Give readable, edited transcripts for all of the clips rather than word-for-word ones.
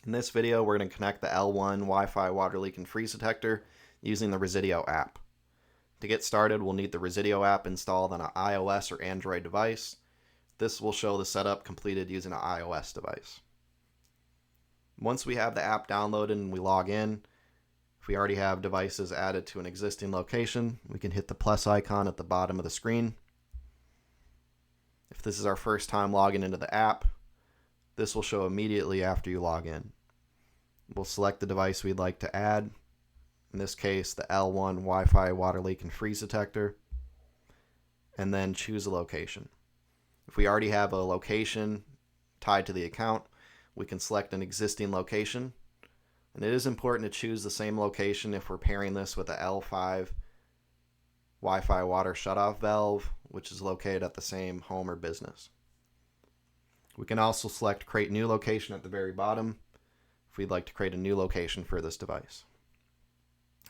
In this video, we're going to connect the L1 Wi-Fi water leak and freeze detector using the Residio app. To get started, we'll need the Residio app installed on an iOS or Android device. This will show the setup completed using an iOS device. Once we have the app downloaded and we log in, if we already have devices added to an existing location, we can hit the plus icon at the bottom of the screen. If this is our first time logging into the app, this will show immediately after you log in. We'll select the device we'd like to add, in this case the L1 Wi-Fi water leak and freeze detector, and then choose a location. If we already have a location tied to the account, we can select an existing location, and it is important to choose the same location if we're pairing this with the L5 Wi-Fi water shutoff valve, which is located at the same home or business. We can also select create new location at the very bottom if we'd like to create a new location for this device.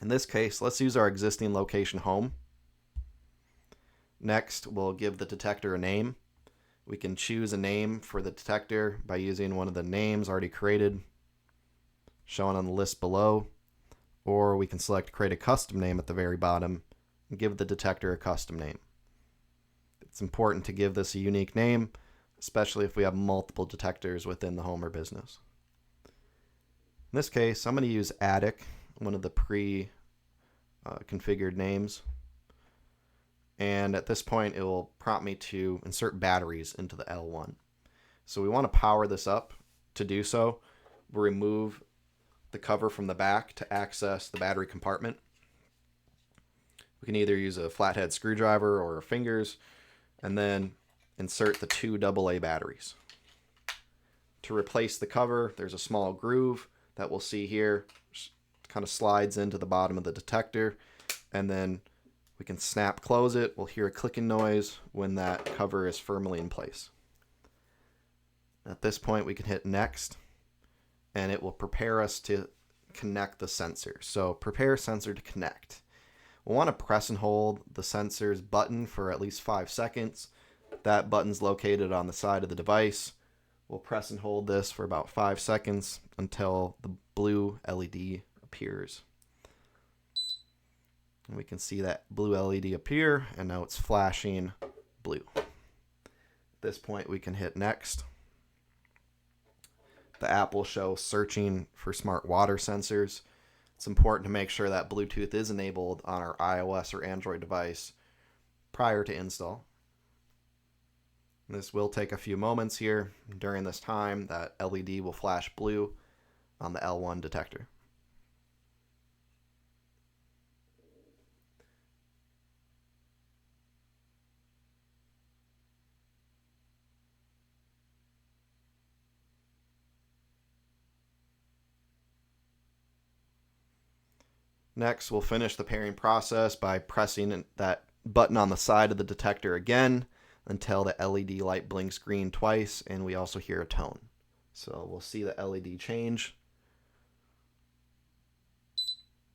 In this case, let's use our existing location home. Next, we'll give the detector a name. We can choose a name for the detector by using one of the names already created, shown on the list below, or we can select create a custom name at the very bottom and give the detector a custom name. It's important to give this a unique name, especially if we have multiple detectors within the home or business. In this case, I'm going to use Attic, one of the pre-configured names. And at this point, it will prompt me to insert batteries into the L1. So we want to power this up. To do so, we'll remove the cover from the back to access the battery compartment. We can either use a flathead screwdriver or fingers, and then insert the two AA batteries. To replace the cover, there's a small groove that we'll see here. Kind of slides into the bottom of the detector, and then we can snap close it. We'll hear a clicking noise when that cover is firmly in place. At this point, we can hit next, and it will prepare us to connect the sensor. So prepare sensor to connect. We'll want to press and hold the sensor's button for at least 5 seconds. That button's located on the side of the device. We'll press and hold this for about 5 seconds until the blue LED appears. And we can see that blue LED appear, and now it's flashing blue. At this point, we can hit next. The app will show searching for smart water sensors. It's important to make sure that Bluetooth is enabled on our iOS or Android device prior to install. This will take a few moments here. During this time, that LED will flash blue on the L1 detector. Next, we'll finish the pairing process by pressing that button on the side of the detector again until the LED light blinks green twice, and we also hear a tone. So we'll see the LED change,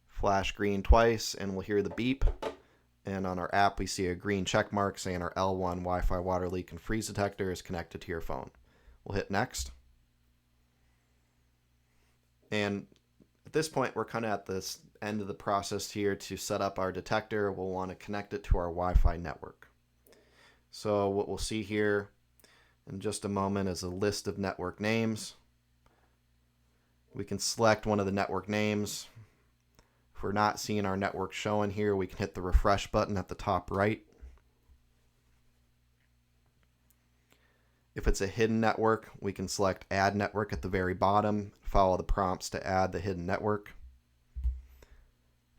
flash green twice, and we'll hear the beep. And on our app, we see a green check mark saying our L1 Wi-Fi water leak and freeze detector is connected to your phone. We'll hit next. And at this point, we're kind of at this end of the process here. To set up our detector, we'll want to connect it to our Wi-Fi network. So what we'll see here in just a moment is a list of network names. We can select one of the network names. If we're not seeing our network showing here, we can hit the refresh button at the top right. If it's a hidden network, we can select add network at the very bottom, follow the prompts to add the hidden network.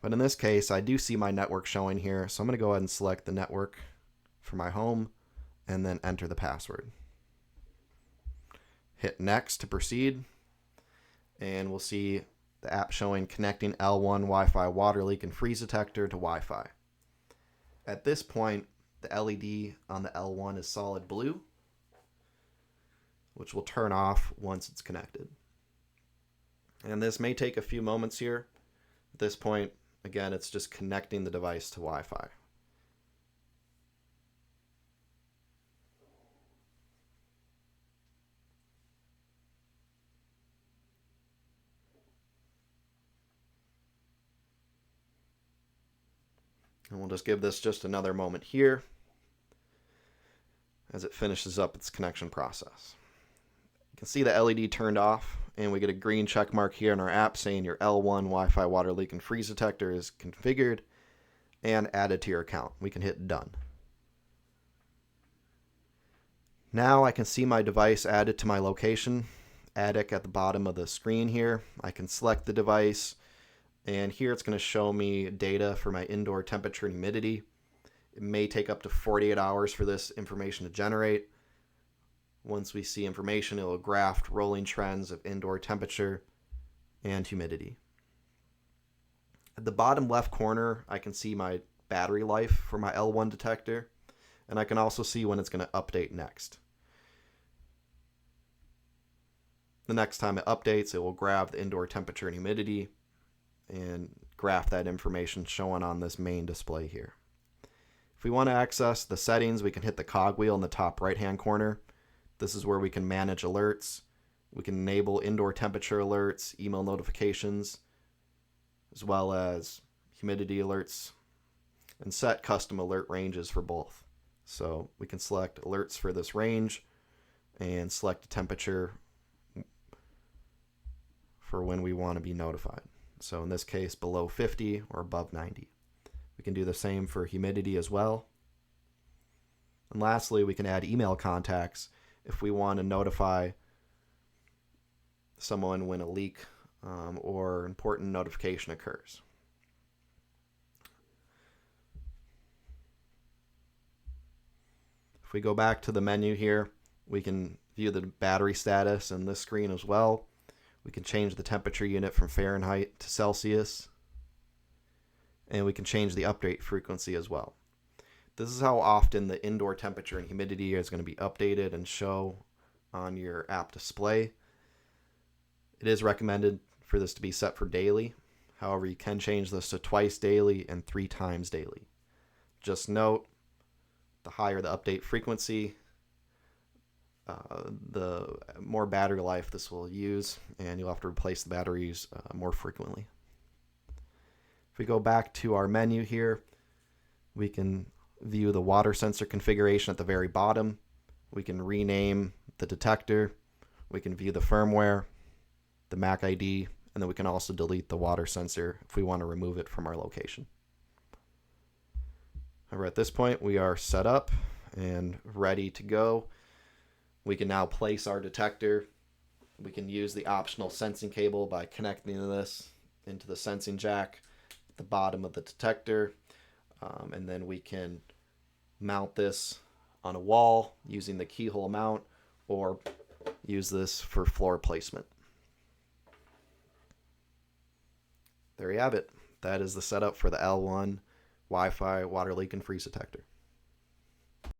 But in this case, I do see my network showing here, so I'm going to go ahead and select the network for my home and then enter the password. Hit next to proceed, and we'll see the app showing connecting L1 Wi-Fi water leak and freeze detector to Wi-Fi. At this point, the LED on the L1 is solid blue, which will turn off once it's connected. And this may take a few moments here. At this point, again, it's just connecting the device to Wi-Fi. And we'll just give this just another moment here as it finishes up its connection process. You can see the LED turned off, and we get a green check mark here in our app saying your L1 Wi-Fi water leak and freeze detector is configured and added to your account. We can hit done. Now I can see my device added to my location, attic at the bottom of the screen here. I can select the device, and here it's going to show me data for my indoor temperature and humidity. It may take up to 48 hours for this information to generate. Once we see information, it will graph rolling trends of indoor temperature and humidity. At the bottom left corner, I can see my battery life for my L1 detector, and I can also see when it's going to update next. The next time it updates, it will grab the indoor temperature and humidity and graph that information showing on this main display here. If we want to access the settings, we can hit the cogwheel in the top right-hand corner. This is where we can manage alerts. We can enable indoor temperature alerts, email notifications, as well as humidity alerts, and set custom alert ranges for both. So we can select alerts for this range and select a temperature for when we want to be notified. So in this case, below 50 or above 90. We can do the same for humidity as well. And lastly, we can add email contacts if we want to notify someone when a leak or important notification occurs. If we go back to the menu here, we can view the battery status in this screen as well. We can change the temperature unit from Fahrenheit to Celsius, and we can change the update frequency as well. This is how often the indoor temperature and humidity is going to be updated and show on your app display. It is recommended for this to be set for daily. However, you can change this to twice daily and 3 times daily. Just note, the higher the update frequency, the more battery life this will use, and you'll have to replace the batteries more frequently. If we go back to our menu here, we can view the water sensor configuration at the very bottom. We can rename the detector. We can view the firmware, the MAC ID, and then we can also delete the water sensor if we want to remove it from our location. However, at this point, we are set up and ready to go. We can now place our detector. We can use the optional sensing cable by connecting this into the sensing jack at the bottom of the detector. And then we can mount this on a wall using the keyhole mount, or use this for floor placement. There you have it. That is the setup for the L1 Wi-Fi water leak and freeze detector.